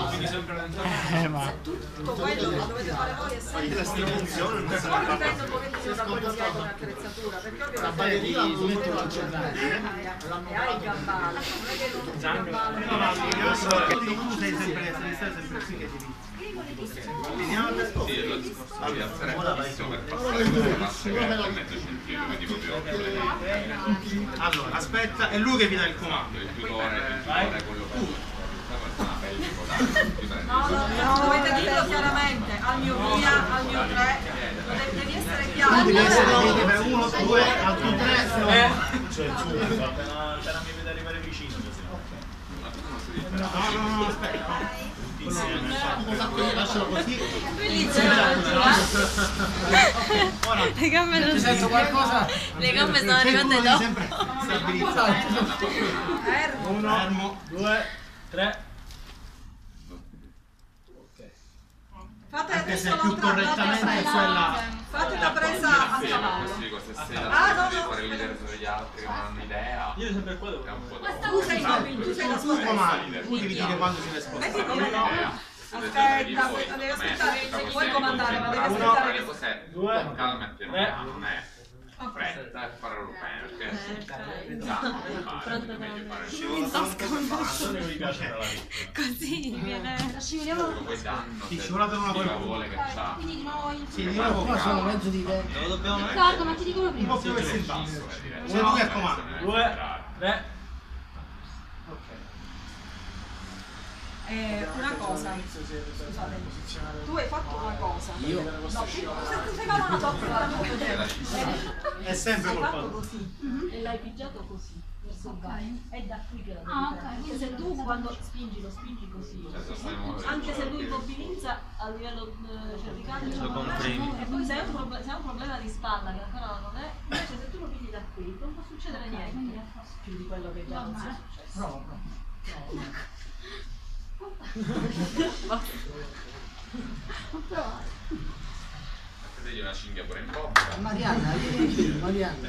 Quindi sempre ma tutto quello che dovete fare voi è sempre solo dipende un pochettino da quello che hai come attrezzatura, perché ovvio la ballerina non metto al cervello. e hai il gambale, non è che non usi il gambale. Tu sei sempre qui che ti veniamo per allora, aspetta, è lui che vi dà il comando. Il tutore è quello No, dovete dirlo chiaramente, al mio via, al mio 3, devi essere chiaro. Devi essere per 1, 2, al tuo 3, se no... Cioè, appena mi vede arrivare vicino. No, aspetta. Lascialo così. Le gambe non Sento qualcosa? Le gambe sono arrivate dopo. Sempre stabilizzato. Fermo. 1, 2, 3. Fate Anche adesso se più l'altra correttamente quella... Fate la presa a cavallo. fare il leader degli altri che non hanno idea. Io sempre qua devo. Tu sei la sua testa. Tu devi dire quando si risponde. Metti come no. Aspetta, devi aspettare, puoi comandare, ma devi aspettare che... Cos'è? 2, Calma e piano, non è fretta e fare l'europeo, non mi piace la vita. Così viene. Ti scivolate una vuole che c'ha. Quindi di nuovo in Sì, di nuovo qua sono mezzo di vento. Dove dobbiamo mettere? Riccardo, ma ti dicono Un prima. po' più verso il basso. Sei tu che comando. 2, 3. Una cosa, scusate, tu hai fatto una cosa. Io? No, tu sei malato, È sempre hai colpa fatto tua. così e l'hai pigiato così, verso il basso. È da qui che la Ah, devi ok. prendere. Se tu quando spingi, lo spingi così. Anche se lui immobilizza a livello cervicale, e poi se hai un problema di spalla che ancora non è, invece se tu lo pigli da qui non può succedere niente più di quello che già non sia successo. Prova. Vedete una cinghia pure in bocca. Marianna, Marianna.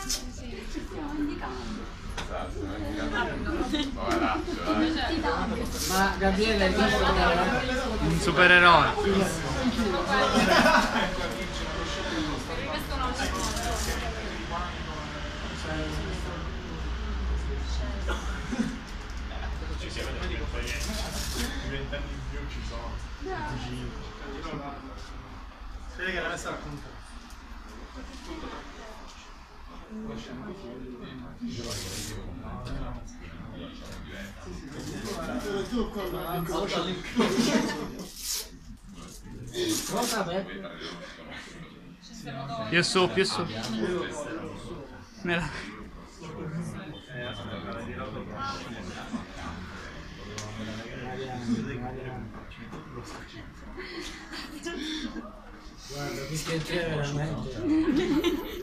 Stiamo indicando. Ma Gabriele è Un supereroe. Ci siamo venuti con fare niente. 20 anni in più ci sono. Vedi che la messa racconta. Cosa per? Più su, più su. Guarda, che c'è veramente.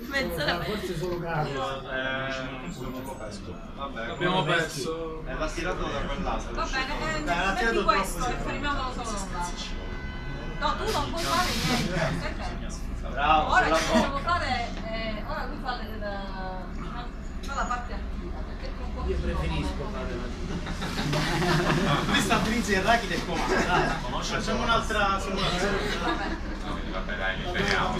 Mezz'ora. Forse solo Carlo. Vabbè, Abbiamo perso. l'ha tirato da quell'altro. Va bene, metti questo e fermiamolo solo da un lato. No, tu non puoi fare niente, stai fermo. Bravo, Ora che possiamo fare, ora lui fa la parte attiva, perché tu un po' Io preferisco fare la Lui stabilizza il racket e comanda. Facciamo un'altra simulazione. Vabbè. Vabbè dai, mi fermiamo.